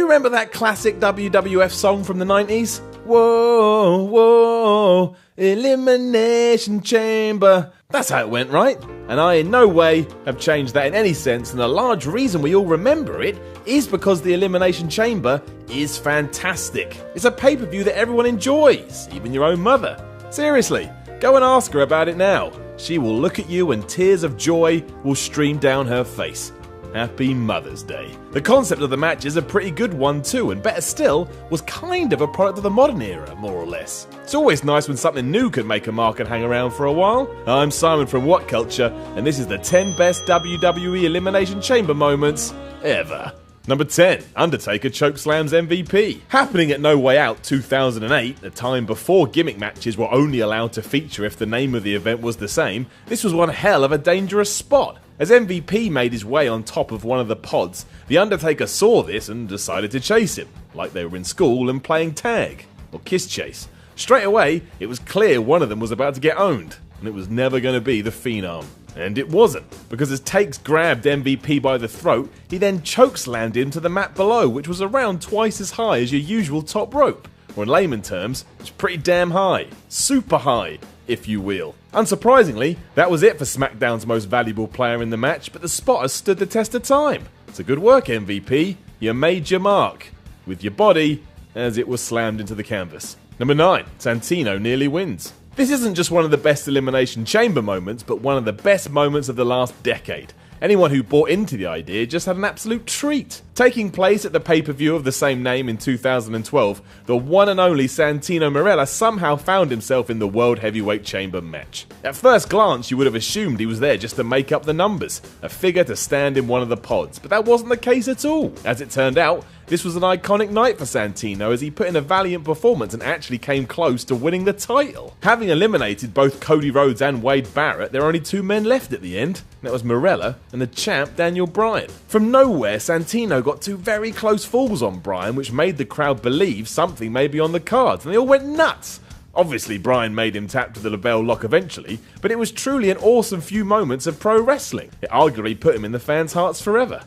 remember that classic WWF song from the 90s? Whoa, whoa, elimination chamber. That's how it went, right? And I in no way have changed that in any sense, and a large reason we all remember it is because the Elimination Chamber is fantastic. It's a pay-per-view that everyone enjoys, even your own mother. Seriously, go and ask her about it now. She will look at you and tears of joy will stream down her face. Happy Mother's Day. The concept of the match is a pretty good one too, and better still, was kind of a product of the modern era, more or less. It's always nice when something new can make a mark and hang around for a while. I'm Simon from What Culture, and this is the 10 best WWE Elimination Chamber moments ever. Number 10, Undertaker chokeslams MVP. Happening at No Way Out 2008, a time before gimmick matches were only allowed to feature if the name of the event was the same, this was one hell of a dangerous spot. As MVP made his way on top of one of the pods, The Undertaker saw this and decided to chase him, like they were in school and playing tag, or kiss chase. Straight away, it was clear one of them was about to get owned, and it was never going to be the Phenom. And it wasn't, because as Takes grabbed MVP by the throat, he then chokeslammed him to the mat below, which was around twice as high as your usual top rope. Or in layman terms, it's pretty damn high. Super high, if you will. Unsurprisingly, that was it for SmackDown's most valuable player in the match, but the spot has stood the test of time. It's a good work, MVP. You made your mark. With your body, as it was slammed into the canvas. Number 9, Santino nearly wins. This isn't just one of the best Elimination Chamber moments, but one of the best moments of the last decade. Anyone who bought into the idea just had an absolute treat. Taking place at the pay-per-view of the same name in 2012, the one and only Santino Marella somehow found himself in the World Heavyweight Chamber match. At first glance, you would have assumed he was there just to make up the numbers, a figure to stand in one of the pods, but that wasn't the case at all. As it turned out, this was an iconic night for Santino as he put in a valiant performance and actually came close to winning the title. Having eliminated both Cody Rhodes and Wade Barrett, there are only two men left at the end. That was Marella and the champ Daniel Bryan. From nowhere, Santino got two very close falls on Bryan, which made the crowd believe something may be on the cards, and they all went nuts. Obviously, Bryan made him tap to the LeBell Lock eventually, but it was truly an awesome few moments of pro wrestling. It arguably put him in the fans' hearts forever.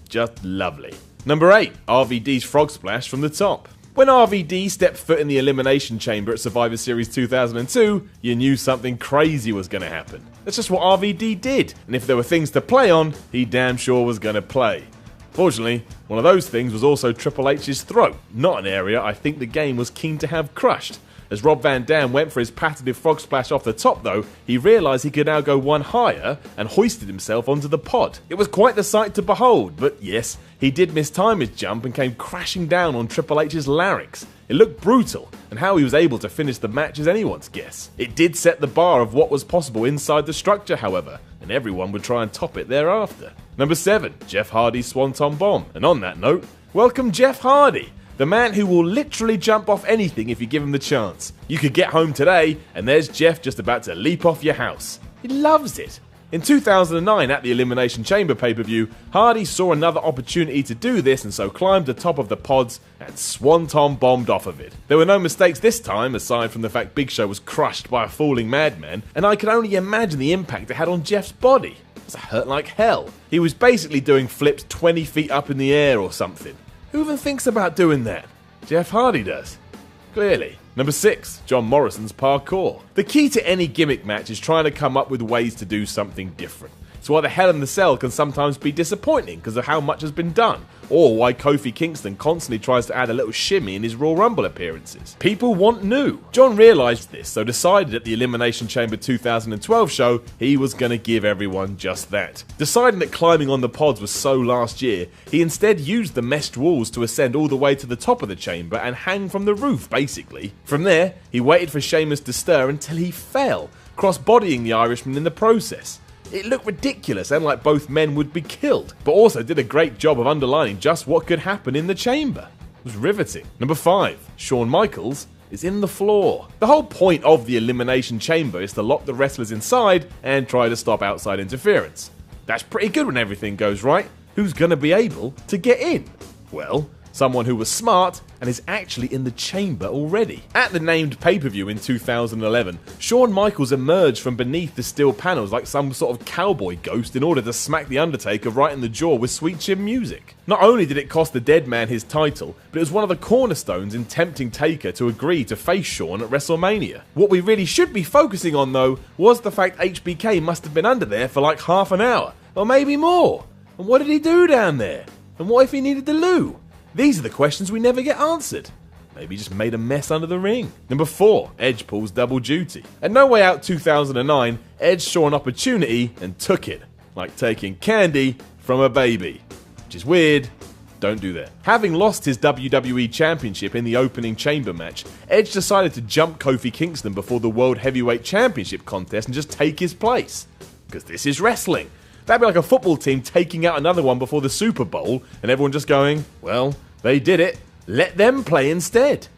Just lovely. Number 8, RVD's Frog Splash from the top. When RVD stepped foot in the Elimination Chamber at Survivor Series 2002, you knew something crazy was going to happen. That's just what RVD did, and if there were things to play on, he damn sure was going to play. Fortunately, one of those things was also Triple H's throat, not an area I think the game was keen to have crushed. As Rob Van Dam went for his patented frog splash off the top though, he realised he could now go one higher and hoisted himself onto the pod. It was quite the sight to behold, but yes, he did mistime his jump and came crashing down on Triple H's larynx. It looked brutal, and how he was able to finish the match is anyone's guess. It did set the bar of what was possible inside the structure however, and everyone would try and top it thereafter. Number 7, Jeff Hardy's Swanton Bomb. And on that note, welcome Jeff Hardy, the man who will literally jump off anything if you give him the chance. You could get home today, and there's Jeff just about to leap off your house. He loves it. In 2009, at the Elimination Chamber pay-per-view, Hardy saw another opportunity to do this and so climbed the top of the pods and Swanton bombed off of it. There were no mistakes this time, aside from the fact Big Show was crushed by a falling madman, and I can only imagine the impact it had on Jeff's body. It must have hurt like hell. He was basically doing flips 20 feet up in the air or something. Who even thinks about doing that? Jeff Hardy does. Clearly. Number 6, John Morrison's Parkour. The key to any gimmick match is trying to come up with ways to do something different. It's why the Hell in the Cell can sometimes be disappointing because of how much has been done, or why Kofi Kingston constantly tries to add a little shimmy in his Royal Rumble appearances. People want new. John realised this, so decided at the Elimination Chamber 2012 show he was going to give everyone just that. Deciding that climbing on the pods was so last year, he instead used the meshed walls to ascend all the way to the top of the chamber and hang from the roof, basically. From there, he waited for Sheamus to stir until he fell, cross-bodying the Irishman in the process. It looked ridiculous and like both men would be killed, but also did a great job of underlining just what could happen in the chamber. It was riveting. Number 5, Shawn Michaels is in the floor. The whole point of the Elimination Chamber is to lock the wrestlers inside and try to stop outside interference. That's pretty good when everything goes right. Who's going to be able to get in? Well, someone who was smart and is actually in the chamber already. At the named pay-per-view in 2011, Shawn Michaels emerged from beneath the steel panels like some sort of cowboy ghost in order to smack The Undertaker right in the jaw with sweet chin music. Not only did it cost the dead man his title, but it was one of the cornerstones in tempting Taker to agree to face Shawn at WrestleMania. What we really should be focusing on though was the fact HBK must have been under there for like half an hour, or maybe more. And what did he do down there? And what if he needed the loo? These are the questions we never get answered. Maybe he just made a mess under the ring. Number 4, Edge pulls double duty. At No Way Out 2009, Edge saw an opportunity and took it, like taking candy from a baby. Which is weird. Don't do that. Having lost his WWE Championship in the opening chamber match, Edge decided to jump Kofi Kingston before the World Heavyweight Championship contest and just take his place. Because this is wrestling. That'd be like a football team taking out another one before the Super Bowl and everyone just going, well, they did it. Let them play instead.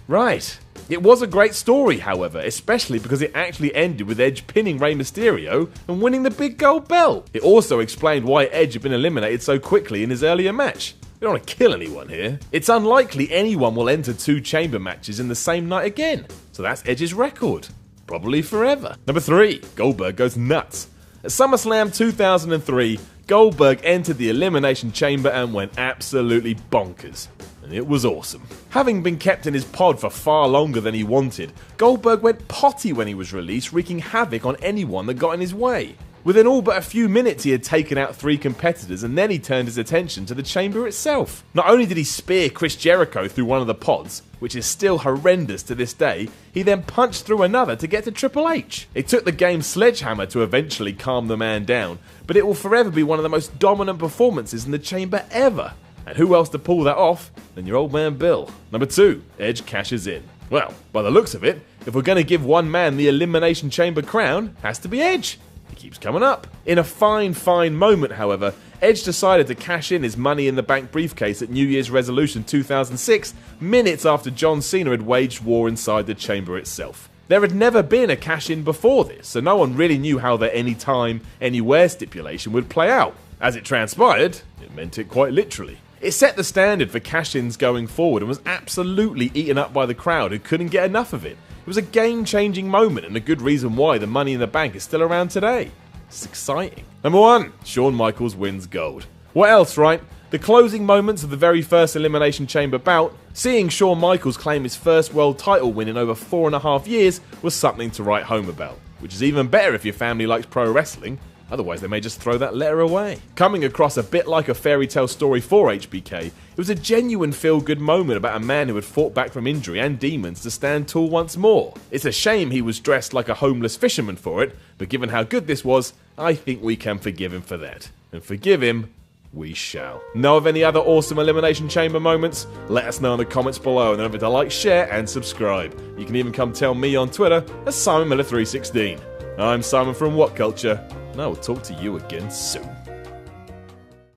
Right. It was a great story, however, especially because it actually ended with Edge pinning Rey Mysterio and winning the big gold belt. It also explained why Edge had been eliminated so quickly in his earlier match. We don't want to kill anyone here. It's unlikely anyone will enter 2 chamber matches in the same night again. So that's Edge's record. Probably forever. Number 3, Goldberg goes nuts. At SummerSlam 2003, Goldberg entered the Elimination Chamber and went absolutely bonkers. And it was awesome. Having been kept in his pod for far longer than he wanted, Goldberg went potty when he was released, wreaking havoc on anyone that got in his way. Within all but a few minutes he had taken out 3 competitors and then he turned his attention to the chamber itself. Not only did he spear Chris Jericho through one of the pods, which is still horrendous to this day, he then punched through another to get to Triple H. It took the game's sledgehammer to eventually calm the man down, but it will forever be one of the most dominant performances in the chamber ever. And who else to pull that off than your old man Bill? Number 2, Edge cashes in. Well, by the looks of it, if we're going to give one man the Elimination Chamber crown, it has to be Edge. He keeps coming up. In a fine moment, however, Edge decided to cash in his Money in the Bank briefcase at New Year's Resolution 2006, minutes after John Cena had waged war inside the chamber itself. There had never been a cash-in before this, so no one really knew how the anytime, anywhere stipulation would play out. As it transpired, it meant it quite literally. It set the standard for cash-ins going forward and was absolutely eaten up by the crowd who couldn't get enough of it. It was a game-changing moment and a good reason why the Money in the Bank is still around today. It's exciting. Number 1, Shawn Michaels wins gold. What else, right? The closing moments of the very first Elimination Chamber bout, seeing Shawn Michaels claim his first world title win in over 4.5 years was something to write home about. Which is even better if your family likes pro wrestling. Otherwise, they may just throw that letter away. Coming across a bit like a fairy tale story for HBK, it was a genuine feel-good moment about a man who had fought back from injury and demons to stand tall once more. It's a shame he was dressed like a homeless fisherman for it, but given how good this was, I think we can forgive him for that. And forgive him, we shall. Know of any other awesome Elimination Chamber moments? Let us know in the comments below, and don't forget to like, share, and subscribe. You can even come tell me on Twitter at SimonMiller316. I'm Simon from What Culture, and I will talk to you again soon.